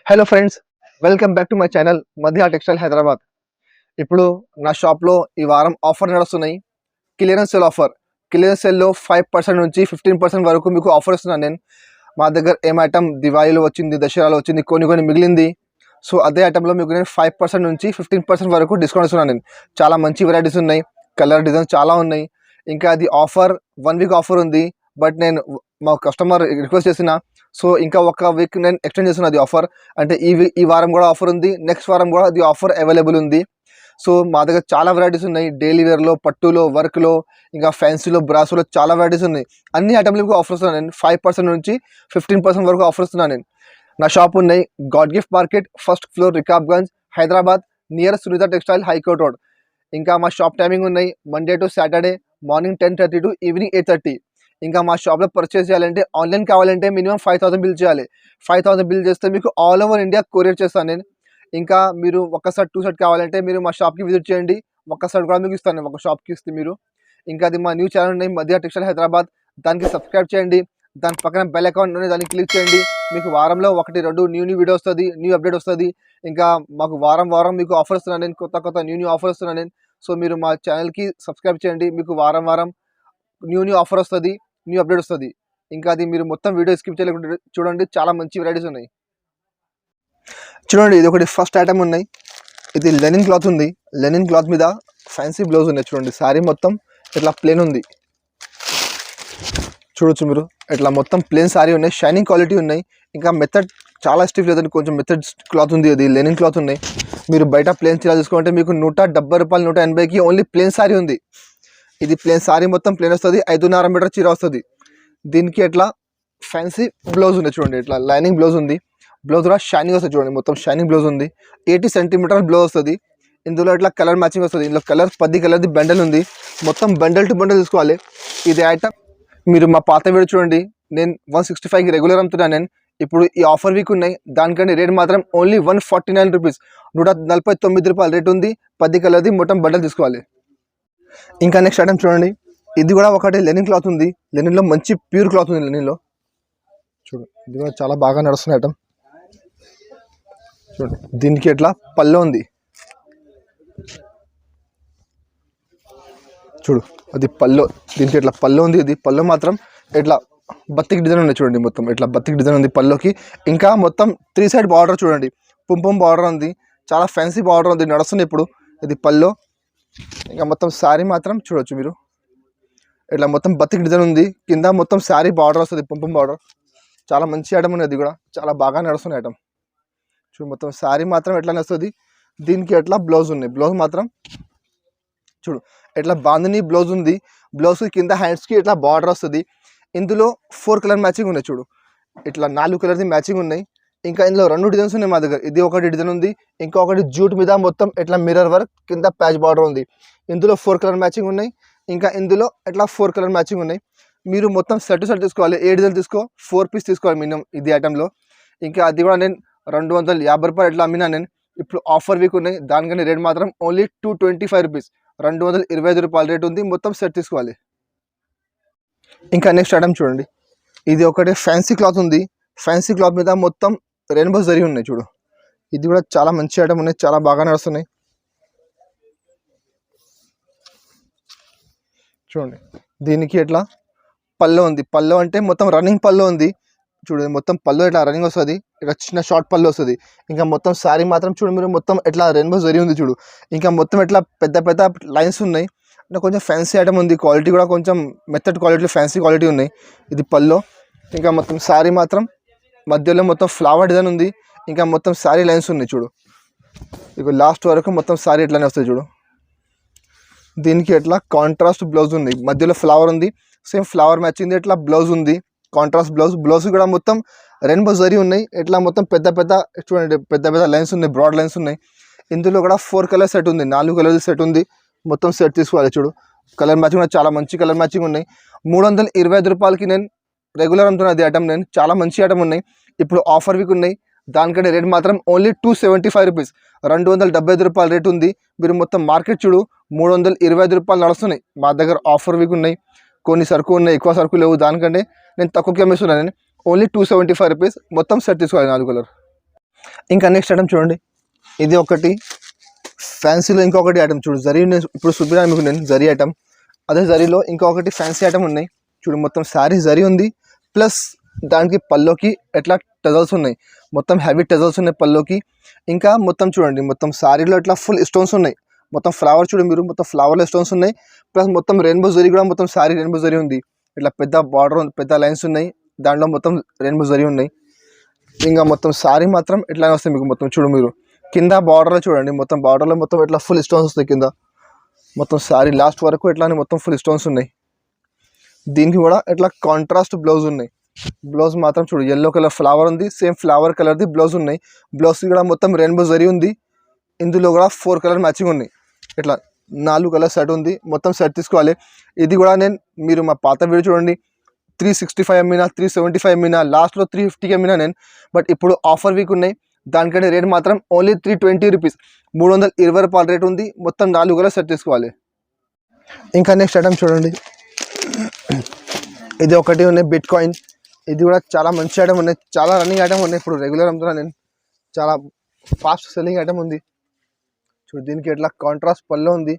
Hello friends, welcome back to my channel మధ్య textile Hyderabad. ఇప్పుడు నా షాప్లో ఈ వారం ఆఫర్ నడుస్తున్నాయి. Clearance sale offer. క్లియరెన్స్ సేల్లో 5% నుంచి 15% వరకు మీకు ఆఫర్ ఇస్తున్నాను నేను. మా దగ్గర ఏం ఐటమ్ దివాళీలో వచ్చింది, దసరాలో వచ్చింది, కొన్ని మిగిలింది. సో అదే ఐటెంలో మీకు నేను 5% నుంచి 15% వరకు డిస్కౌంట్ ఇస్తున్నాను నేను. చాలా మంచి వెరైటీస్ ఉన్నాయి, కలర్ డిజైన్స్ చాలా ఉన్నాయి. ఇంకా అది ఆఫర్ 1 వీక్ ఆఫర్ ఉంది. బట్ నేను మా కస్టమర్ రిక్వెస్ట్ చేసిన, సో ఇంకా ఒక వీక్ నేను ఎక్స్టెండ్ చేస్తున్నా అది ఆఫర్. అంటే ఈ వారం కూడా ఆఫర్ ఉంది, నెక్స్ట్ వారం కూడా అది ఆఫర్ అవైలబుల్ ఉంది. సో మా దగ్గర చాలా వెరైటీస్ ఉన్నాయి. డైలీ వేర్లో, పట్టులో, వర్క్లో, ఇంకా ఫ్యాన్సీలో, బ్రాసోలో చాలా వెరైటీస్ ఉన్నాయి. అన్ని ఐటమ్లకు ఆఫర్ ఇస్తున్నాను నేను. 5% నుంచి 15% వరకు ఆఫర్ ఇస్తున్నాను నేను. నా షాప్ ఉన్నాయి god gift market, first floor, Rikabganj, Hyderabad, near Sunitha textile, high court road. ఇంకా మా షాప్ టైమింగ్ ఉన్నాయి Monday to Saturday morning 10:30 to evening 8:30. ఇంకా మా షాప్లో పర్చేస్ చేయాలంటే, ఆన్లైన్ కావాలంటే మినిమం 5,000 బిల్ చేయాలి. 5,000 బిల్ చేస్తే మీకు ఆల్ ఓవర్ ఇండియా కొరియర్ చేస్తాను నేను. ఇంకా మీరు ఒక సెట్ 2 సెట్ కావాలంటే మీరు మా షాప్కి విజిట్ చేయండి. ఒక సెట్ కూడా మీకు ఇస్తాను, ఒక షాప్కి ఇస్తే మీరు. ఇంకా అది మా న్యూ ఛానల్ ఉన్నాయి మధ్య టెక్స్టైల్ హైదరాబాద్, దానికి సబ్స్క్రైబ్ చేయండి. దాని పక్కన బెల్ అకౌంట్ ఉంది, దాన్ని క్లిక్ చేయండి. మీకు వారంలో 1-2 న్యూ వీడియో వస్తుంది, న్యూ అప్డేట్ వస్తుంది. ఇంకా మాకు వారం మీకు ఆఫర్ ఇస్తున్నాను నేను, కొత్త న్యూ ఆఫర్ ఇస్తున్నాను నేను. సో మీరు మా ఛానల్కి సబ్స్క్రైబ్ చేయండి, మీకు వారం న్యూ ఆఫర్ వస్తుంది, న్యూ అప్డేట్ వస్తుంది. ఇంకా అది మీరు మొత్తం వీడియో స్కిప్ చేయలేకుండా చూడండి, చాలా మంచి వెరైటీస్ ఉన్నాయి. చూడండి, ఇది ఒకటి ఫస్ట్ ఐటమ్ ఉన్నాయి. ఇది లెనిన్ క్లాత్ ఉంది. లెనిన్ క్లాత్ మీద ఫ్యాన్సీ బ్లౌజ్ ఉన్నాయి. చూడండి, శారీ మొత్తం ఇట్లా ప్లేన్ ఉంది. చూడొచ్చు మీరు, ఇట్లా మొత్తం ప్లేన్ శారీ ఉన్నాయి, షైనింగ్ క్వాలిటీ ఉన్నాయి. ఇంకా మెథడ్ చాలా స్టిఫ్ లేదండి, కొంచెం మెథడ్ క్లాత్ ఉంది. అది లెనిన్ క్లాత్ ఉన్నాయి. మీరు బయట ప్లేన్ చీర చూసుకుంటే మీకు 170 రూపాయలు, 180కి ఓన్లీ ప్లేన్ శారీ ఉంది. ఇది ప్లేన్ శారీ మొత్తం ప్లేన్ వస్తుంది, 5.5 మీటర్ చీర వస్తుంది. దీనికి ఎట్లా ఫ్యాన్సీ బ్లౌజ్ ఉంది. చూడండి, ఇట్లా లైనింగ్ బ్లౌజ్ ఉంది. బ్లౌజ్ కూడా షైనింగ్ వస్తుంది. చూడండి, మొత్తం షైనింగ్ బ్లౌజ్ ఉంది. 80 సెంటీమీటర్ బ్లౌజ్ వస్తుంది. ఇందులో ఇట్లా కలర్ మ్యాచింగ్ వస్తుంది. ఇందులో కలర్ 10 కలర్ది బండల్ ఉంది. మొత్తం బండల్ టు బండల్ తీసుకోవాలి. ఇది ఐటమ్ మీరు మా పాత వీడియో చూడండి, నేను 165కి రెగ్యులర్ అమ్ముతున్నాను నేను. ఇప్పుడు ఈ ఆఫర్ వీక్ ఉన్నాయి, దానికంటే రేట్ మాత్రం ఓన్లీ 149 రూపీస్, 149 రూపాయలు రేట్ ఉంది. 10 కలర్ది మొత్తం బండల్ తీసుకోవాలి. ఇంకా నెక్స్ట్ ఐటమ్ చూడండి, ఇది కూడా ఒకటి లెనిన్ క్లాత్ ఉంది. లెనిన్లో మంచి ప్యూర్ క్లాత్ ఉంది. లెనిన్లో చూడండి, ఇది కూడా చాలా బాగా నడుస్తున్న ఐటమ్. చూడండి, దీనికి ఎట్లా పళ్ళు ఉంది. చూడు, అది పళ్ళు, దీనికి ఎట్లా పళ్ళు ఉంది. ఇది పళ్ళు మాత్రం ఇట్లా బత్తికి డిజైన్ ఉంది. చూడండి, మొత్తం ఇట్లా బత్తికి డిజైన్ ఉంది పళ్ళుకి. ఇంకా మొత్తం 3 సైడ్ బార్డర్ చూడండి, పుంపం బార్డర్ ఉంది. చాలా ఫ్యాన్సీ బార్డర్ ఉంది, నడుస్తుంది ఇప్పుడు. ఇది పళ్ళు. ఇంకా మొత్తం శారీ మాత్రం చూడొచ్చు మీరు, ఇట్లా మొత్తం బతికి డిజైన్ ఉంది. కింద మొత్తం శారీ బార్డర్ వస్తుంది, పంపం బార్డర్. చాలా మంచి ఐటమ్ ఉంది. అది కూడా చాలా బాగా నడుస్తుంది ఐటమ్. చూడు, మొత్తం శారీ మాత్రం ఎట్లానే వస్తుంది. దీనికి ఎట్లా బ్లౌజ్ ఉన్నాయి. బ్లౌజ్ మాత్రం చూడు, ఎట్లా బాందిని బ్లౌజ్ ఉంది. బ్లౌజ్ కింద హ్యాండ్స్కి ఇట్లా బార్డర్ వస్తుంది. ఇందులో 4 కలర్ మ్యాచింగ్ ఉన్నాయి. చూడు, ఇట్లా 4 కలర్ది మ్యాచింగ్ ఉన్నాయి. ఇంకా ఇందులో 2 డిజైన్స్ ఉన్నాయి మా దగ్గర. ఇది ఒకటి డిజైన్ ఉంది, ఇంకొకటి జూట్ మీద మొత్తం ఇట్లా మిర్రర్ వర్క్, కింద ప్యాచ్ బార్డర్ ఉంది. ఇందులో 4 కలర్ మ్యాచింగ్ ఉన్నాయి. ఇంకా ఇందులో ఇట్లా 4 కలర్ మ్యాచింగ్ ఉన్నాయి. మీరు మొత్తం సెట్ తీసుకోవాలి. 7 డిజైన్ తీసుకో, 4 పీస్ తీసుకోవాలి మినిమం ఇది ఐటెంలో. ఇంకా అది కూడా నేను 250 రూపాయలు ఇట్లా అమ్మినా నేను. ఇప్పుడు ఆఫర్ వీక్ ఉన్నాయి, దానికని రేట్ మాత్రం ఓన్లీ 225 రూపీస్, 225 రూపాయలు రేట్ ఉంది. మొత్తం సెట్ తీసుకోవాలి. ఇంకా నెక్స్ట్ ఐటమ్ చూడండి, ఇది ఒకటి ఫ్యాన్సీ క్లాత్ ఉంది. ఫ్యాన్సీ క్లాత్ మీద మొత్తం రెయిన్బో జరీ ఉన్నాయి. చూడు, ఇది కూడా చాలా మంచి ఐటమ్ ఉన్నాయి, చాలా బాగా నడుస్తున్నాయి. చూడండి, దీనికి ఎట్లా పళ్ళు ఉంది. పళ్ళు అంటే మొత్తం రన్నింగ్ పళ్ళు ఉంది. చూడండి, మొత్తం పళ్ళు ఇట్లా రన్నింగ్ వస్తుంది. ఇట్లా చిన్న షార్ట్ పళ్ళు వస్తుంది. ఇంకా మొత్తం శారీ మాత్రం చూడు మీరు, మొత్తం ఇట్లా రెయిన్బో జరీ ఉంది. చూడు, ఇంకా మొత్తం ఇట్లా పెద్ద లైన్స్ ఉన్నాయి. అంటే కొంచెం ఫ్యాన్సీ ఐటమ్ ఉంది. క్వాలిటీ కూడా కొంచెం మెథడ్ క్వాలిటీలో ఫ్యాన్సీ క్వాలిటీ ఉన్నాయి. ఇది పళ్ళు. ఇంకా మొత్తం శారీ మాత్రం మధ్యలో మొత్తం ఫ్లవర్ డిజైన్ ఉంది. ఇంకా మొత్తం శారీ లైన్స్ ఉన్నాయి. చూడు, ఇక లాస్ట్ వరకు మొత్తం శారీ ఇట్లానే వస్తుంది. చూడు, దీనికి ఎట్లా కాంట్రాస్ట్ బ్లౌజ్ ఉంది. మధ్యలో ఫ్లవర్ ఉంది, సేమ్ ఫ్లవర్ మ్యాచింగ్ ఇట్లా బ్లౌజ్ ఉంది, కాంట్రాస్ట్ బ్లౌజ్. బ్లౌజ్ కూడా మొత్తం రెయిన్బో జరీ ఉన్నాయి. ఇట్లా మొత్తం పెద్ద చూడండి, పెద్ద లైన్స్ ఉన్నాయి, బ్రాడ్ లైన్స్ ఉన్నాయి. ఇందులో కూడా 4 కలర్ సెట్ ఉంది, 4 కలర్ సెట్ ఉంది. మొత్తం సెట్ తీసుకోవాలి. చూడు, కలర్ మ్యాచింగ్ కూడా చాలా మంచి కలర్ మ్యాచింగ్ ఉన్నాయి. 325 రూపాయలకి నేను రెగ్యులర్ అమ్ముతున్నా అది ఐటమ్ నేను. చాలా మంచి ఐటమ్ ఉన్నాయి. ఇప్పుడు ఆఫర్ వీక్ ఉన్నాయి, దానికంటే రేట్ మాత్రం ఓన్లీ 275 రూపీస్, 275 రూపాయలు రేట్ ఉంది. మీరు మొత్తం మార్కెట్ చూడు 325 రూపాయలు నడుస్తున్నాయి. మా దగ్గర ఆఫర్ వీక్ ఉన్నాయి, కొన్ని సరుకు ఉన్నాయి, ఎక్కువ సరుకు లేవు. దానికంటే నేను తక్కువకి అమ్మేస్తున్నాను. ఓన్లీ 275 రూపీస్, మొత్తం సెట్ తీసుకోవాలి 4 కలర్. ఇంకా నెక్స్ట్ ఐటమ్ చూడండి, ఇది ఒకటి ఫ్యాన్సీలో ఇంకొకటి ఐటమ్ చూడు, జరీ ఇప్పుడు చూపించాను మీకు నేను జరీ ఐటమ్. అదే జరీలో ఇంకొకటి ఫ్యాన్సీ ఐటమ్ ఉన్నాయి చూడు. మొత్తం శారీ జరీ ఉంది, ప్లస్ దానికి పల్లోకి ఎట్లా టజల్స్ ఉన్నాయి, మొత్తం హెవీ టజల్స్ ఉన్నాయి పల్లోకి. ఇంకా మొత్తం చూడండి, మొత్తం శారీలో ఇట్లా ఫుల్ స్టోన్స్ ఉన్నాయి. మొత్తం ఫ్లవర్ చూడండి మీరు, మొత్తం ఫ్లవర్లో స్టోన్స్ ఉన్నాయి. ప్లస్ మొత్తం రెయిన్బో జరీ కూడా, మొత్తం శారీ రెయిన్బో జరీ ఉంది. ఇట్లా పెద్ద బార్డర్, పెద్ద లైన్స్ ఉన్నాయి, దాంట్లో మొత్తం రెయిన్బో జరీ ఉన్నాయి. ఇంకా మొత్తం శారీ మాత్రం ఎట్లానే వస్తాయి మీకు. మొత్తం చూడు మీరు, కింద బార్డర్లో చూడండి, మొత్తం బార్డర్లో మొత్తం ఇట్లా ఫుల్ స్టోన్స్ వస్తాయి కింద. మొత్తం శారీ లాస్ట్ వరకు ఇట్లానే మొత్తం ఫుల్ స్టోన్స్ ఉన్నాయి. దీనికి కూడా ఇట్లా కాంట్రాస్ట్ బ్లౌజ్ ఉన్నాయి. బ్లౌజ్ మాత్రం చూడు, ఎల్లో కలర్ ఫ్లవర్ ఉంది, సేమ్ ఫ్లవర్ కలర్ది బ్లౌజ్ ఉన్నాయి. బ్లౌజ్ కూడా మొత్తం రెయిన్బో జరీ ఉంది. ఇందులో కూడా 4 కలర్ మ్యాచింగ్ ఉన్నాయి. ఇట్లా 4 కలర్ సెట్ ఉంది. మొత్తం సెట్ తీసుకోవాలి. ఇది కూడా మీరు మా పాత వీడియో చూడండి, 365 అమ్మినా, 375 అమ్మినా, లాస్ట్లో 350కి అమ్మినా నేను. బట్ ఇప్పుడు ఆఫర్ వీక్ ఉన్నాయి, దానికంటే రేట్ మాత్రం ఓన్లీ 320 రూపీస్, 320 రూపాయల రేట్ ఉంది. మొత్తం 4 కలర్ సెట్ తీసుకోవాలి. ఇంకా నెక్స్ట్ ఐటమ్ చూడండి, ఇది ఒకటి ఉన్నాయి బిట్ కాయిన్. ఇది కూడా చాలా మంచి ఐటమ్ ఉన్నాయి, చాలా రన్నింగ్ ఐటమ్ ఉన్నాయి. ఇప్పుడు రెగ్యులర్ అమ్ముతున్నా నేను, చాలా ఫాస్ట్ సెల్లింగ్ ఐటమ్ ఉంది చూడు. దీనికి ఎట్లా కాంట్రాస్ట్ పల్లో ఉంది.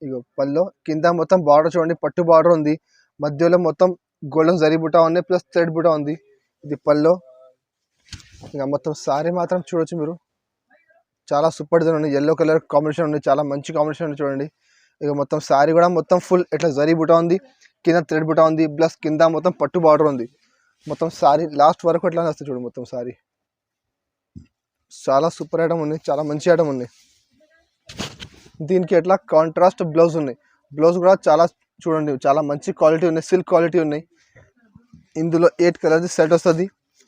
ఇగో పల్లో కింద మొత్తం బార్డర్ చూడండి, పట్టు బార్డర్ ఉంది. మధ్యలో మొత్తం గోల్డెన్ జరీ బుటా ఉంది, ప్లస్ థ్రెడ్ బుటా ఉంది. ఇది పల్లో. ఇంకా మొత్తం సారీ మాత్రం చూడొచ్చు మీరు, చాలా సూపర్ డిజైన్ ఉంది. ఎల్లో కలర్ కాంబినేషన్ ఉంది, చాలా మంచి కాంబినేషన్ ఉంది చూడండి. ఇక మొత్తం సారీ కూడా మొత్తం ఫుల్ ఇట్లా జరీ బుటా ఉంది, కింద థ్రెడ్ బుటా ఉంది, ప్లస్ కింద మొత్తం పట్టు బార్డర్ ఉంది. మొత్తం సారీ లాస్ట్ వరకు ఎట్లా వస్తుంది చూడు. మొత్తం సారీ చాలా సూపర్ ఐటమ్ ఉంది, చాలా మంచి ఐటమ్ ఉంది. దీనికి ఎట్లా కాంట్రాస్ట్ బ్లౌజ్ ఉన్నాయి. బ్లౌజ్ కూడా చాలా చూడండి, చాలా మంచి క్వాలిటీ ఉన్నాయి, సిల్క్ క్వాలిటీ ఉన్నాయి. ఇందులో 8 కలర్ది సెట్ వస్తుంది.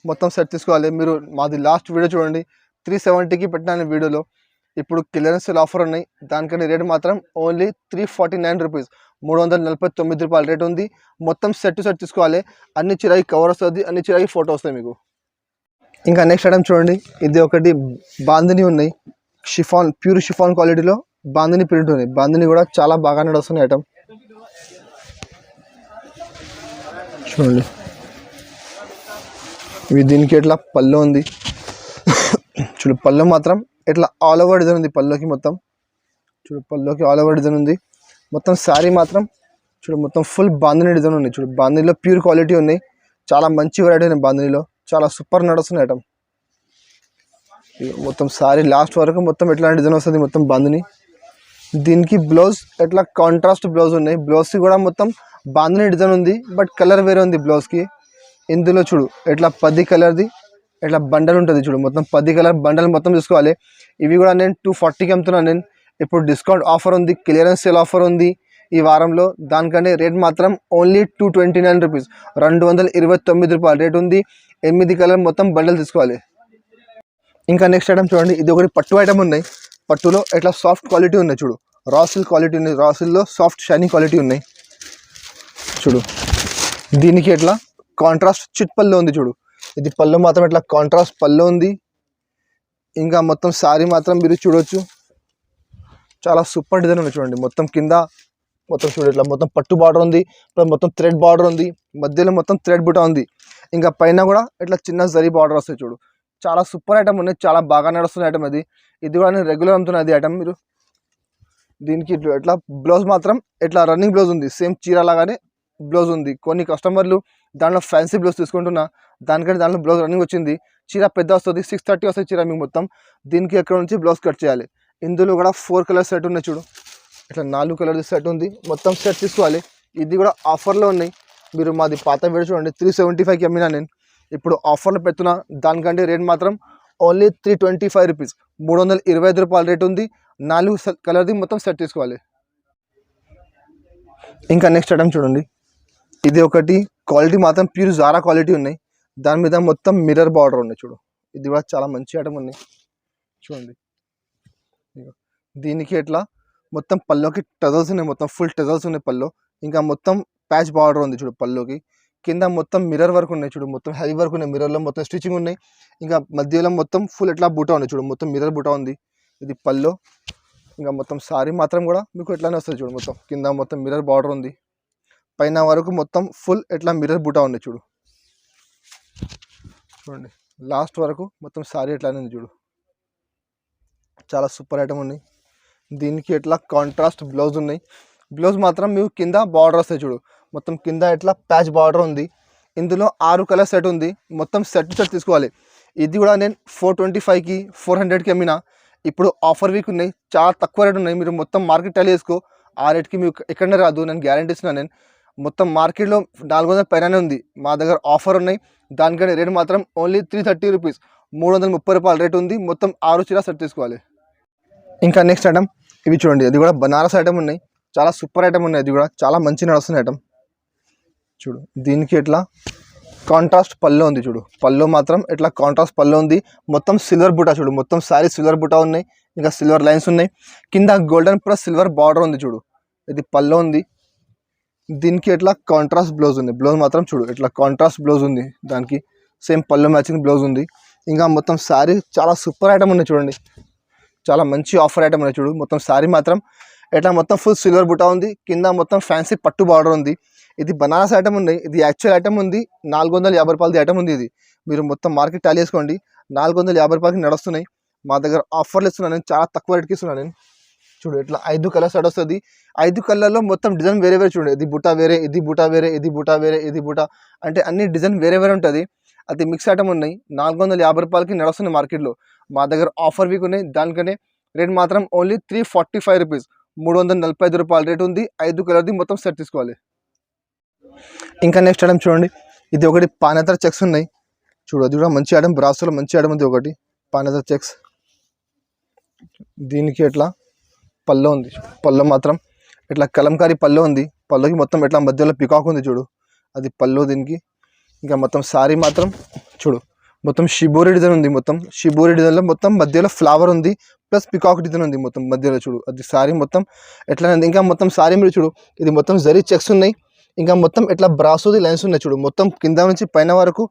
మొత్తం సెట్ తీసుకోవాలి మీరు. మాది లాస్ట్ వీడియో చూడండి, 370కి పెట్టిన వీడియోలో. ఇప్పుడు క్లియరెన్స్ సేల్ ఆఫర్ ఉన్నాయి, దానికంటే రేట్ మాత్రం ఓన్లీ 349 రూపీస్, 349 రూపాయల రేట్ ఉంది. మొత్తం సెట్ తీసుకోవాలి. అన్ని చిరాయి కవర్ వస్తుంది, అన్ని చిరాయి ఫోటో వస్తాయి మీకు. ఇంకా నెక్స్ట్ ఐటమ్ చూడండి, ఇది ఒకటి బాందిని ఉన్నాయి, షిఫాన్, ప్యూర్ షిఫాన్ క్వాలిటీలో బాందిని ప్రింట్ ఉంది. బాందిని కూడా చాలా బాగా నడుస్తుంది ఐటమ్ చూడండి. ఇవి దీనికి ఎట్లా పళ్ళు ఉంది చూడు. పళ్ళు మాత్రం ఇట్లా ఆల్ ఓవర్ డిజైన్ ఉంది పళ్ళుకి. మొత్తం చూడు, పళ్ళుకి ఆల్ ఓవర్ డిజైన్ ఉంది. మొత్తం శారీ మాత్రం చూడు, మొత్తం ఫుల్ బాందిని డిజైన్ ఉంది చూడు. బాందినిలో ప్యూర్ క్వాలిటీ ఉన్నాయి, చాలా మంచి వెరైటీ ఉన్నాయి బాందినిలో, చాలా సూపర్ నడుస్తుంది ఐటమ్. మొత్తం శారీ లాస్ట్ వరకు మొత్తం ఎట్లాంటి డిజైన్ వస్తుంది మొత్తం బాందిని. దీనికి బ్లౌజ్ ఎట్లా కాంట్రాస్ట్ బ్లౌజ్ ఉన్నాయి. బ్లౌజ్కి కూడా మొత్తం బాందిని డిజైన్ ఉంది, బట్ కలర్ వేరే ఉంది బ్లౌజ్కి. ఇందులో చూడు ఎట్లా 10 కలర్ది ఇట్లా బండల్ ఉంటుంది చూడు. మొత్తం 10 కలర్ బండల్ మొత్తం తీసుకోవాలి. ఇవి కూడా నేను 240కి అమ్ముతున్నాను నేను. ఇప్పుడు డిస్కౌంట్ ఆఫర్ ఉంది, క్లియరెన్స్ సేల్ ఆఫర్ ఉంది ఈ వారంలో. దానికంటే రేట్ మాత్రం ఓన్లీ 229 రూపీస్, 229 రూపాయల రేట్ ఉంది. 8 కలర్ మొత్తం బండల్ తీసుకోవాలి. ఇంకా నెక్స్ట్ ఐటమ్ చూడండి, ఇది ఒకటి పట్టు ఐటమ్ ఉన్నాయి. పట్టులో ఇట్లా సాఫ్ట్ క్వాలిటీ ఉన్నాయి చూడు, రా సిల్క్ క్వాలిటీ ఉన్నాయి. రా సిల్క్లో సాఫ్ట్ షైనింగ్ క్వాలిటీ ఉన్నాయి చూడు. దీనికి ఎట్లా కాంట్రాస్ట్ చిట్ పళ్ళు ఉంది చూడు. ఇది పళ్ళు మాత్రం ఇట్లా కాంట్రాస్ట్ పళ్ళు ఉంది. ఇంకా మొత్తం శారీ మాత్రం మీరు చూడొచ్చు, చాలా సూపర్ డిజైన్ ఉంది చూడండి. మొత్తం కింద మొత్తం చూడు ఇట్లా మొత్తం పట్టు బార్డర్ ఉంది, మొత్తం థ్రెడ్ బార్డర్ ఉంది, మధ్యలో మొత్తం థ్రెడ్ బుటా ఉంది. ఇంకా పైన కూడా ఇట్లా చిన్న జరీ బార్డర్ వస్తాయి చూడు. చాలా సూపర్ ఐటమ్ ఉన్నాయి, చాలా బాగా నడుస్తున్న ఐటమ్ అది. ఇది కూడా నేను రెగ్యులర్ అమ్ముతున్నా అది ఐటమ్ మీరు. దీనికి ఇట్లా బ్లౌజ్ మాత్రం ఇట్లా రన్నింగ్ బ్లౌజ్ ఉంది, సేమ్ చీర లాగానే బ్లౌజ్ ఉంది. కొన్ని కస్టమర్లు దాంట్లో ఫ్యాన్సీ బ్లౌజ్ తీసుకుంటున్నా, దానికంటే దాంట్లో బ్లౌజ్ రన్నింగ్ వచ్చింది. చీర పెద్ద వస్తుంది, 630 వస్తుంది చీర మీకు మొత్తం. దీనికి ఎక్కడ నుంచి బ్లౌజ్ కట్ చేయాలి. ఇందులో కూడా 4 కలర్ సెట్ ఉన్నాయి చూడు. ఇట్లా 4 కలర్ది సెట్ ఉంది, మొత్తం సెట్ తీసుకోవాలి. ఇది కూడా ఆఫర్లో ఉన్నాయి. మీరు మాది పాత వీడియో చూడండి, 375కి అమ్మినా నేను. ఇప్పుడు ఆఫర్లో పెడుతున్నా, దానికంటే రేట్ మాత్రం ఓన్లీ 325 రూపీస్, 325 రూపాయల రేట్ ఉంది. 4 కలర్ది మొత్తం సెట్ తీసుకోవాలి. ఇంకా నెక్స్ట్ ఐటమ్ చూడండి, ఇది ఒకటి క్వాలిటీ మాత్రం ప్యూర్ జారా క్వాలిటీ ఉన్నాయి. దాని మీద మొత్తం మిర్రర్ బార్డర్ ఉన్నాయి చూడు. ఇది కూడా చాలా మంచి ఐటమ్ ఉన్నాయి చూడండి. దీనికి ఎట్లా మొత్తం పల్లోకి టజల్స్ ఉన్నాయి, మొత్తం ఫుల్ టజల్స్ ఉన్నాయి పల్లో. ఇంకా మొత్తం ప్యాచ్ బార్డర్ ఉంది చూడు పల్లోకి. కింద మొత్తం మిర్రర్ వర్క్ ఉన్నాయి చూడు, మొత్తం హెవీ వర్క్ ఉన్నాయి. మిర్రర్లో మొత్తం స్టిచ్చింగ్ ఉన్నాయి. ఇంకా మధ్యలో మొత్తం ఫుల్ ఎట్లా బూటా ఉంది చూడు, మొత్తం మిర్రర్ బూటా ఉంది. ఇది పల్లో. ఇంకా మొత్తం సారీ మాత్రం కూడా మీకు ఎట్లానే వస్తుంది చూడు. మొత్తం కింద మొత్తం మిర్రర్ బార్డర్ ఉంది, పైన వరకు మొత్తం ఫుల్ ఎట్లా మిర్రర్ బూటా ఉంది చూడు. చూడండి లాస్ట్ వరకు మొత్తం సారీ ఎట్లానే ఉంది చూడు. చాలా సూపర్ ఐటమ్ ఉన్నాయి. దీనికి ఎట్లా కాంట్రాస్ట్ బ్లౌజ్ ఉన్నాయి. బ్లౌజ్ మాత్రం మీకు కింద బార్డర్ వస్తాయి చూడు, మొత్తం కింద ఎట్లా ప్యాచ్ బార్డర్ ఉంది. ఇందులో 6 కలర్ సెట్ ఉంది. మొత్తం సెట్ తీసుకోవాలి. ఇది కూడా నేను 425కి 400కి అమ్మినా. ఇప్పుడు ఆఫర్ వీక్ ఉన్నాయి, చాలా తక్కువ రేట్ ఉన్నాయి. మీరు మొత్తం మార్కెట్ టైల్ చేసుకో, ఆ రేట్కి మీకు ఎక్కడనే రాదు, నేను గ్యారంటీ ఇస్తున్నాను. నేను మొత్తం మార్కెట్లో 400 పైననే ఉంది. మా దగ్గర ఆఫర్ ఉన్నాయి. దానికంటే రేట్ మాత్రం ఓన్లీ 330 రూపీస్, 330 రూపాయల రేట్ ఉంది. మొత్తం 6 చీర సెట్ తీసుకోవాలి. ఇంకా నెక్స్ట్ ఐటమ్ ఇవి చూడండి, అది కూడా బనారస్ ఐటమ్ ఉన్నాయి. చాలా సూపర్ ఐటమ్ ఉన్నాయి. అది కూడా చాలా మంచి నడుస్తున్న ఐటమ్ చూడు. దీనికి ఎట్లా కాంట్రాస్ట్ పళ్ళు ఉంది చూడు, పళ్ళు మాత్రం ఎట్లా కాంట్రాస్ట్ పళ్ళు ఉంది. మొత్తం సిల్వర్ బుటా చూడు, మొత్తం సారీ సిల్వర్ బుటా ఉన్నాయి. ఇంకా సిల్వర్ లైన్స్ ఉన్నాయి. కింద గోల్డెన్ ప్లస్ సిల్వర్ బార్డర్ ఉంది చూడు, ఇది పళ్ళు ఉంది. దీనికి ఎట్లా కాంట్రాస్ట్ బ్లౌజ్ ఉంది. బ్లౌజ్ మాత్రం చూడు ఎట్లా కాంట్రాస్ట్ బ్లౌజ్ ఉంది, దానికి సేమ్ పళ్ళు మ్యాచింగ్ బ్లౌజ్ ఉంది. ఇంకా మొత్తం శారీ చాలా సూపర్ ఐటమ్ ఉన్నాయి చూడండి, చాలా మంచి ఆఫర్ ఐటమ్ ఉన్నాయి చూడు. మొత్తం శారీ మాత్రం ఎట్లా మొత్తం ఫుల్ సిల్వర్ బుటా ఉంది. కింద మొత్తం ఫ్యాన్సీ పట్టు బార్డర్ ఉంది. ఇది బనారస్ ఐటమ్ ఉంది. ఇది యాక్చువల్ ఐటమ్ ఉంది. 450 రూపాయలది ఐటమ్ ఉంది. ఇది మీరు మొత్తం మార్కెట్ టాలీ చేసుకోండి, 450 రూపాయలకి నడుస్తున్నాయి. మా దగ్గర ఆఫర్లు ఇస్తున్నాను నేను, చాలా తక్కువ రేట్కి ఇస్తున్నాను నేను. చూడు ఇట్లా 5 కలర్స్ సెట్ వస్తుంది. 5 కలర్లో మొత్తం డిజైన్ వేరే వేరే చూడండి. ఇది బుటా వేరే, ఇది బుటా వేరే, ఇది బుటా వేరే, ఇది బుటా, అంటే అన్ని డిజైన్ వేరే వేరే ఉంటుంది. అది మిక్స్ ఐటమ్ ఉన్నాయి. 450 రూపాయలకి నడుస్తున్నాయి మార్కెట్లో. మా దగ్గర ఆఫర్ వీక్ ఉన్నాయి. దానికనే రేట్ మాత్రం ఓన్లీ 345 రూపీస్, 345 రూపాయల రేట్ ఉంది. 5 కలర్ది మొత్తం సెట్ తీసుకోవాలి. ఇంకా నెక్స్ట్ ఐటమ్ చూడండి, ఇది ఒకటి పానేతర చెక్స్ ఉన్నాయి చూడు. అది కూడా మంచి ఐటమ్, బ్రాసోలో మంచి ఐటమ్ ఉంది ఒకటి పానేతర చెక్స్. దీనికి ఎట్లా పళ్ళు ఉంది. పళ్ళు మాత్రం ఇట్లా కలంకారీ పళ్ళు ఉంది. పళ్ళుకి మొత్తం ఇట్లా మధ్యలో పికాక్ ఉంది చూడు, అది పళ్ళు దీనికి. ఇంకా మొత్తం శారీ మాత్రం చూడు, మొత్తం షిబోరి డిజైన్ ఉంది. మొత్తం షిబోరి డిజైన్లో మొత్తం మధ్యలో ఫ్లవర్ ఉంది, ప్లస్ పికాక్ డిజైన్ ఉంది మొత్తం మధ్యలో చూడు. అది శారీ మొత్తం ఎట్లా ఉంది. ఇంకా మొత్తం శారీ మీరు చూడు, ఇది మొత్తం జరీ చెక్స్ ఉన్నాయి. ఇంకా మొత్తం ఇట్లా బ్రాసోది లైన్స్ ఉన్నాయి చూడు, మొత్తం కింద నుంచి పైన వరకు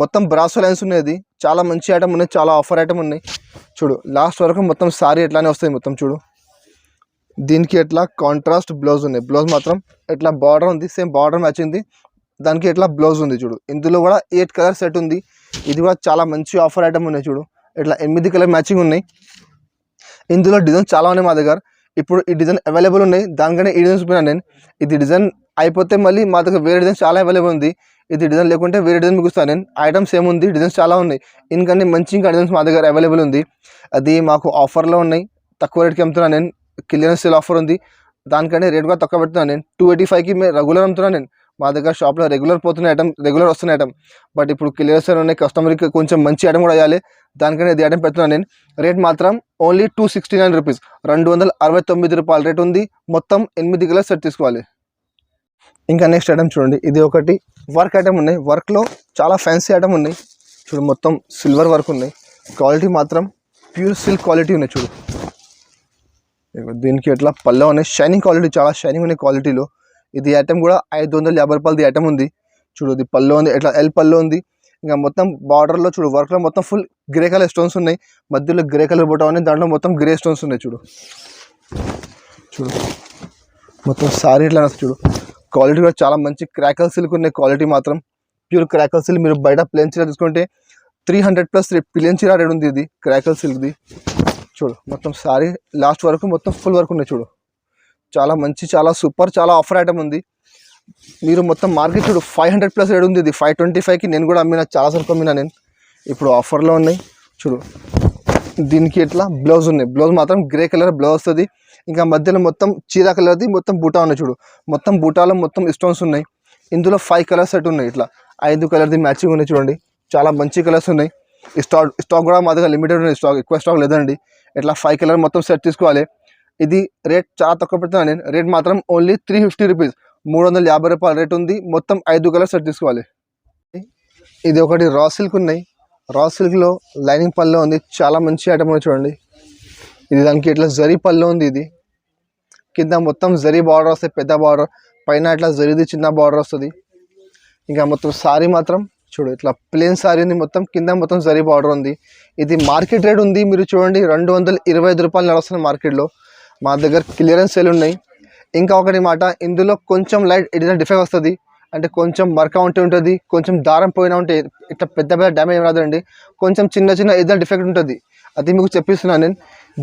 మొత్తం బ్రాసో లైన్స్ ఉన్నాయి. అది చాలా మంచి ఐటమ్ ఉన్నాయి, చాలా ఆఫర్ ఐటమ్ ఉన్నాయి చూడు. లాస్ట్ వరకు మొత్తం శారీ ఎట్లానే వస్తుంది మొత్తం చూడు. దీనికి ఎట్లా కాంట్రాస్ట్ బ్లౌజ్ ఉన్నాయి. బ్లౌజ్ మాత్రం ఎట్లా బార్డర్ ఉంది, సేమ్ బార్డర్ మ్యాచ్ ఉంది. దానికి ఎట్లా బ్లౌజ్ ఉంది చూడు. ఇందులో కూడా 8 కలర్ సెట్ ఉంది. ఇది కూడా చాలా మంచి ఆఫర్ ఐటమ్ ఉన్నాయి చూడు. ఇట్లా 8 కలర్ మ్యాచింగ్ ఉన్నాయి. ఇందులో డిజైన్ చాలా ఉన్నాయి మా దగ్గర. ఇప్పుడు ఈ డిజైన్ అవైలబుల్ ఉన్నాయి, దానికనే ఈ డిజైన్ చూపినా నేను. ఇది డిజైన్ అయిపోతే మళ్ళీ మా దగ్గర వేరే డిజైన్ చాలా అవైలబుల్ ఉంది. ఇది డిజైన్ లేకుంటే వేరే డిజైన్ మీకు ఇస్తాను నేను. ఐటమ్స్ ఏముంది, డిజైన్స్ చాలా ఉన్నాయి. ఇంకన్నీ మంచి ఇంకా డిజైన్స్ మా దగ్గర అవైలబుల్ ఉంది. అది మాకు ఆఫర్లో ఉన్నాయి, తక్కువ రేట్కి అమ్ముతున్నాను నేను. క్లియరెన్స్ సేల్ ఆఫర్ ఉంది, దానికంటే రేట్ కూడా తక్కువ పెడుతున్నాను నేను. 285కి మేము రెగ్యులర్ అమ్ముతున్నాను నేను. మా దగ్గర షాప్లో రెగ్యులర్ పోతున్న ఐటమ్, రెగ్యులర్ వస్తున్న ఐటమ్. బట్ ఇప్పుడు క్లియరెన్స్ సేల్ ఉన్నాయి, కస్టమర్కి కొంచెం మంచి ఐటమ్ కూడా వేయాలి, దానికనే ఇది ఐటమ్ పెడుతున్నాను నేను. రేట్ మాత్రం ఓన్లీ 269 రూపీస్, 269 రూపాయల రేట్ ఉంది. మొత్తం 8 కలర్ సెట్ తీసుకోవాలి. ఇంకా నెక్స్ట్ ఐటమ్ చూడండి, ఇది ఒకటి వర్క్ ఐటమ్ ఉన్నాయి. వర్క్లో చాలా ఫ్యాన్సీ ఐటమ్ ఉన్నాయి చూడు. మొత్తం సిల్వర్ వర్క్ ఉన్నాయి. క్వాలిటీ మాత్రం ప్యూర్ సిల్క్ క్వాలిటీ ఉన్నాయి చూడు. దీనికి ఎట్లా పళ్ళు ఉన్నాయి, షైనింగ్ క్వాలిటీ, చాలా షైనింగ్ ఉన్నాయి క్వాలిటీలో. ఇది ఐటమ్ కూడా 550 రూపాయలది ఐటమ్ ఉంది చూడు. ఇది పళ్ళు ఉంది, ఎట్లా ఎల్ పళ్ళు ఉంది. ఇంకా మొత్తం బార్డర్లో చూడు, వర్క్లో మొత్తం ఫుల్ గ్రే కలర్ స్టోన్స్ ఉన్నాయి. మధ్యలో గ్రే కలర్ బొట్ట ఉన్నాయి, దాంట్లో మొత్తం గ్రే స్టోన్స్ ఉన్నాయి చూడు. చూడు మొత్తం సారీ ఇట్లా చూడు. క్వాలిటీ కూడా చాలా మంచి క్రాకల్ సిల్క్ ఉన్నాయి. క్వాలిటీ మాత్రం ప్యూర్ క్రాకల్ సిల్క్. మీరు బయట ప్లేన్ చీర తీసుకుంటే 300+ ప్లేన్ చీర రేట్ ఉంది. ఇది క్రాకల్ సిల్క్ది చూడు. మొత్తం సారీ లాస్ట్ వరకు మొత్తం ఫుల్ వర్క్ ఉన్నాయి చూడు. చాలా మంచి, చాలా సూపర్, చాలా ఆఫర్ ఐటమ్ ఉంది. మీరు మొత్తం మార్కెట్ చూడు 500+ రేట్ ఉంది. ఇది 525కి నేను కూడా అమ్మినా, చాలా సరుకు అమ్మినా నేను. ఇప్పుడు ఆఫర్లో ఉన్నాయి చూడు. దీనికి ఎట్లా బ్లౌజ్ ఉన్నాయి. బ్లౌజ్ మాత్రం గ్రే కలర్ బ్లౌజ్ వస్తుంది. ఇంకా మధ్యలో మొత్తం చీర కలర్ది మొత్తం బూటా ఉన్నాయి చూడు. మొత్తం బూటాలో మొత్తం స్టోన్స్ ఉన్నాయి. ఇందులో 5 కలర్ సెట్ ఉన్నాయి. ఇట్లా 5 కలర్ది మ్యాచింగ్ ఉన్నాయి చూడండి. చాలా మంచి కలర్స్ ఉన్నాయి. స్టాక్ కూడా మా దగ్గర లిమిటెడ్ ఉన్నాయి, స్టాక్ ఎక్కువ స్టాక్ లేదండి. ఇట్లా 5 కలర్ మొత్తం సెట్ తీసుకోవాలి. ఇది రేట్ చాలా తక్కువ పెడుతున్నాను నేను. రేట్ మాత్రం ఓన్లీ 350 రూపీస్, 350 రూపాయల రేట్ ఉంది. మొత్తం 5 కలర్ సెట్ తీసుకోవాలి. ఇది ఒకటి రా సిల్క్ ఉన్నాయి. రా సిల్క్లో లైనింగ్ పళ్ళు ఉంది. చాలా మంచి ఐటమ్ ఉంది చూడండి. ఇది దానికి ఇట్లా జరీ పళ్ళు ఉంది. ఇది కింద మొత్తం జరీ బార్డర్ వస్తుంది, పెద్ద బార్డర్. పైన ఇట్లా జరీది చిన్న బార్డర్ వస్తుంది. ఇంకా మొత్తం సారీ మాత్రం చూడు, ఇట్లా ప్లేన్ సారీ ఉంది. మొత్తం కింద మొత్తం జరీ బార్డర్ ఉంది. ఇది మార్కెట్ రేట్ ఉంది. మీరు చూడండి 225 రూపాయలు నడుస్తుంది మార్కెట్లో. మా దగ్గర క్లియరెన్స్ సేల్ ఉన్నాయి. ఇంకా ఒకటి మాట, ఇందులో కొంచెం లైట్ ఏదైనా డిఫెక్ట్ వస్తుంది, అంటే కొంచెం మరక ఉంటే ఉంటుంది, కొంచెం దారం పోయినా ఉంటే ఇట్లా పెద్ద పెద్ద డ్యామేజ్ రాదండి. కొంచెం చిన్న చిన్న ఏదైనా డిఫెక్ట్ ఉంటుంది, అది మీకు చెప్పిస్తున్నాను నేను.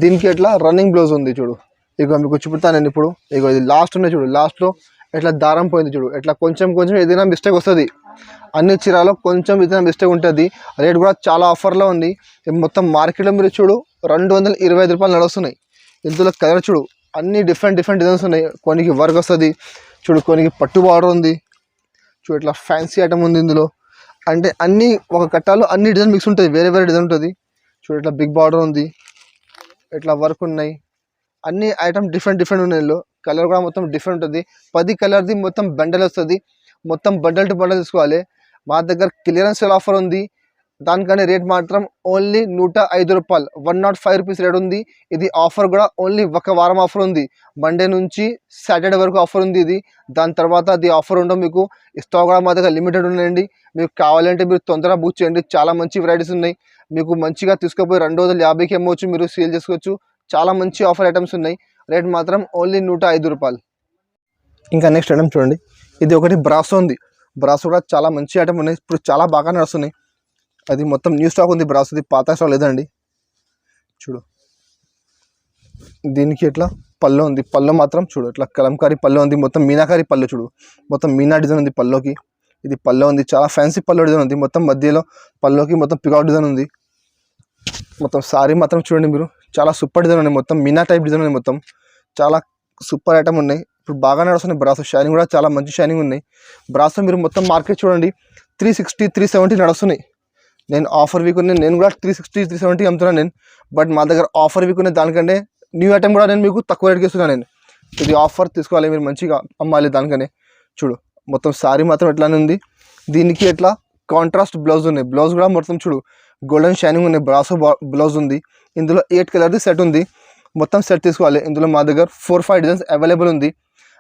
దీనికి ఎట్లా రన్నింగ్ బ్లౌజ్ ఉంది చూడు, ఇగో మీకు చూపుతాను నేను ఇప్పుడు. ఇగో ఇది లాస్ట్ ఉన్నాయి చూడు, లాస్ట్లో ఎట్లా దారం పోయింది చూడు, ఎట్లా కొంచెం కొంచెం ఏదైనా మిస్టేక్ వస్తుంది. అన్ని చీరలో కొంచెం ఏదైనా మిస్టేక్ ఉంటుంది. రేట్ కూడా చాలా ఆఫర్లో ఉంది. మొత్తం మార్కెట్లో మీరు చూడు 225 రూపాయలు నడుస్తున్నాయి. ఇందులో కలర్ చూడు, అన్ని డిఫరెంట్ డిజైన్స్ ఉన్నాయి. కొన్నికి వర్క్ వస్తుంది చూడు, కొన్నికి పట్టు బార్డర్ ఉంది చూడు, ఇట్లా ఫ్యాన్సీ ఐటమ్ ఉంది ఇందులో. అంటే అన్ని ఒక కట్టాలో అన్ని డిజైన్ మిక్స్ ఉంటుంది, వేరే వేరే డిజైన్ ఉంటుంది చూడు. ఇట్లా బిగ్ బార్డర్ ఉంది, ఇట్లా వర్క్ ఉన్నాయి. అన్ని ఐటమ్ డిఫరెంట్ ఉన్నాయి. ఇందులో కలర్ కూడా మొత్తం డిఫరెంట్ ఉంటుంది. 10 కలర్ది మొత్తం బండల్ వస్తుంది. మొత్తం బండల్ టు బండల్ తీసుకోవాలి. మా దగ్గర క్లియరెన్స్ సేల్ ఆఫర్ ఉంది. దానికనే రేట్ మాత్రం ఓన్లీ 105 రూపాయలు, 105 రూపీస్ రేట్ ఉంది. ఇది ఆఫర్ కూడా ఓన్లీ ఒక వారం ఆఫర్ ఉంది. మండే నుంచి సాటర్డే వరకు ఆఫర్ ఉంది ఇది. దాని తర్వాత అది ఆఫర్ ఉండవు. మీకు స్టాక్ కూడా మా దగ్గర లిమిటెడ్ ఉన్నాయండి. మీకు కావాలంటే మీరు తొందరగా బుక్ చేయండి. చాలా మంచి వెరైటీస్ ఉన్నాయి. మీకు మంచిగా తీసుకుపోయి 250కి అమ్మవచ్చు, మీరు సేల్ చేసుకోవచ్చు. చాలా మంచి ఆఫర్ ఐటమ్స్ ఉన్నాయి. రేట్ మాత్రం ఓన్లీ 105 రూపాయలు. ఇంకా నెక్స్ట్ ఐటమ్ చూడండి, ఇది ఒకటి బ్రాసో ఉంది. బ్రాసో కూడా చాలా మంచి ఐటమ్ ఉన్నాయి. ఇప్పుడు చాలా బాగా నడుస్తున్నాయి. అది మొత్తం న్యూ స్టాక్ ఉంది బ్రాసోది, పాత స్టాక్ లేదండి. చూడు దీనికి ఇట్లా పళ్ళు ఉంది. పళ్ళు మాత్రం చూడు ఇట్లా కలంకారీ పళ్ళు ఉంది. మొత్తం మీనాకారి పళ్ళు చూడు, మొత్తం మీనా డిజైన్ ఉంది పళ్ళుకి. ఇది పళ్ళు ఉంది, చాలా ఫ్యాన్సీ పళ్ళు డిజైన్ ఉంది. మొత్తం మధ్యలో పళ్ళుకి మొత్తం పికాక్ డిజైన్ ఉంది. మొత్తం సారీ మాత్రం చూడండి మీరు, చాలా సూపర్ డిజైన్ ఉన్నాయి. మొత్తం మీనా టైప్ డిజైన్ ఉంది. మొత్తం చాలా సూపర్ ఐటమ్ ఉన్నాయి. ఇప్పుడు బాగా నడుస్తున్నాయి బ్రాసో. షైనింగ్ కూడా చాలా మంచి షైనింగ్ ఉన్నాయి. బ్రాసో మీరు మొత్తం మార్కెట్ చూడండి 360, 370 నడుస్తున్నాయి. నేను ఆఫర్ వీక్ ఉన్నాయి, నేను కూడా 360, 370 అమ్ముతున్నాను నేను. బట్ మా దగ్గర ఆఫర్ వీక్ ఉన్నాయి. దానికంటే న్యూ ఐటమ్ కూడా నేను మీకు తక్కువ రేట్కి ఇస్తున్నాను నేను. ఇది ఆఫర్ తీసుకోవాలి, మీరు మంచిగా అమ్మాలి. దానికనే చూడు మొత్తం సారీ మాత్రం ఎట్లానే ఉంది. దీనికి ఎట్లా కాంట్రాస్ట్ బ్లౌజ్ ఉన్నాయి. బ్లౌజ్ కూడా మొత్తం చూడు గోల్డెన్ షైనింగ్ ఉన్నాయి. బ్రాసో బ్లౌజ్ ఉంది. ఇందులో 8 కలర్ది సెట్ ఉంది. మొత్తం సెట్ తీసుకోవాలి. ఇందులో మా దగ్గర 4-5 డిజైన్స్ అవైలబుల్ ఉంది.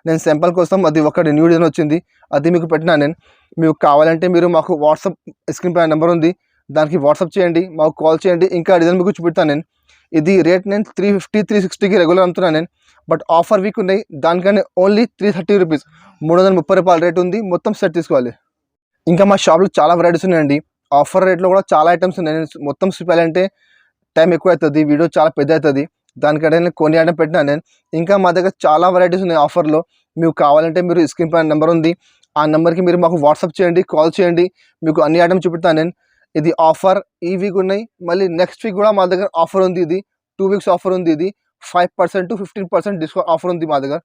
నేను సింపుల్ కోసం అది ఒకటి న్యూ డిజైన్ వచ్చింది, అది మీకు పెట్టినా నేను. మీకు కావాలంటే మీరు మాకు వాట్సాప్ స్క్రీన్ పై నెంబర్ ఉంది, దానికి వాట్సాప్ చేయండి, మాకు కాల్ చేయండి. ఇంకా డిజైన్ మీకు చూపెడతాను నేను. ఇది రేట్ నేను 350, 360కి రెగ్యులర్ అమ్ముతున్నాను నేను. బట్ ఆఫర్ వీక్ ఉన్నాయి. దానికనే ఓన్లీ 330 రూపీస్, 330 రూపాయల రేట్ ఉంది. మొత్తం సెట్ తీసుకోవాలి. ఇంకా మా షాప్లో చాలా వెరైటీస్ ఉన్నాయండి. ఆఫర్ రేట్లో కూడా చాలా ఐటమ్స్ ఉన్నాయి. నేను మొత్తం చూపాలంటే టైం ఎక్కువ అవుతుంది, వీడియో చాలా పెద్ద అవుతుంది. దానికంటే నేను కొన్ని ఐటమ్ పెట్టినా నేను. ఇంకా మా దగ్గర చాలా వెరైటీస్ ఉన్నాయి ఆఫర్లో. మీకు కావాలంటే మీరు స్క్రీన్ పైన నెంబర్ ఉంది, ఆ నెంబర్కి మీరు మాకు వాట్సాప్ చేయండి, కాల్ చేయండి. మీకు అన్ని ఐటమ్ చూపెడతాను నేను. ఇది ఆఫర్ ఈ వీక్ ఉన్నాయి. మళ్ళీ నెక్స్ట్ వీక్ కూడా మా దగ్గర ఆఫర్ ఉంది. ఇది 2 వీక్స్ ఆఫర్ ఉంది. ఇది 5% to 15% డిస్కౌంట్ ఆఫర్ ఉంది మా దగ్గర.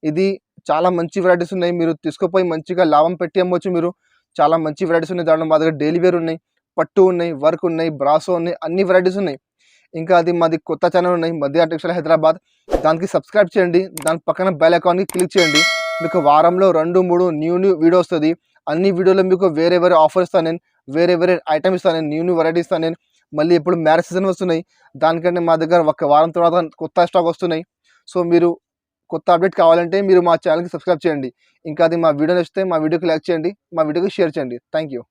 ఇది చాలా మంచి వెరైటీస్ ఉన్నాయి. మీరు తీసుకుపోయి మంచిగా లాభం పెట్టి అమ్మవచ్చు మీరు. చాలా మంచి వెరైటీస్ ఉన్నాయి. దాంట్లో మా దగ్గర డైలీ వేర్ ఉన్నాయి, పట్టు ఉన్నాయి, వర్క్ ఉన్నాయి, బ్రాసో ఉన్నాయి, అన్ని వెరైటీస్ ఉన్నాయి. ఇంకా అది మాది కొత్త ఛానల్ ఉన్నాయి, మధ్య టెక్స్టైల్ హైదరాబాద్. దానికి సబ్స్క్రైబ్ చేయండి. దాని పక్కన బెల్ ఐకాన్కి క్లిక్ చేయండి. మీకు వారంలో 2-3 న్యూ వీడియో వస్తుంది. అన్ని వీడియోలో మీకు వేరే ఆఫర్ ఇస్తాను నేను, వేరే ఐటమ్ ఇస్తాను నేను, న్యూ వెరైటీ ఇస్తాను నేను. మళ్ళీ ఇప్పుడు మ్యారేజ్ సీజన్ వస్తున్నాయి. దానికంటే మా దగ్గర ఒక వారం తర్వాత కొత్త స్టాక్ వస్తున్నాయి. సో మీరు కొత్త అప్డేట్ కావాలంటే మీరు మా ఛానల్కి సబ్స్క్రైబ్ చేయండి. ఇంకా అది మా వీడియో నచ్చితే మా వీడియోకి లైక్ చేయండి, మా వీడియోకి షేర్ చేయండి. Thank you.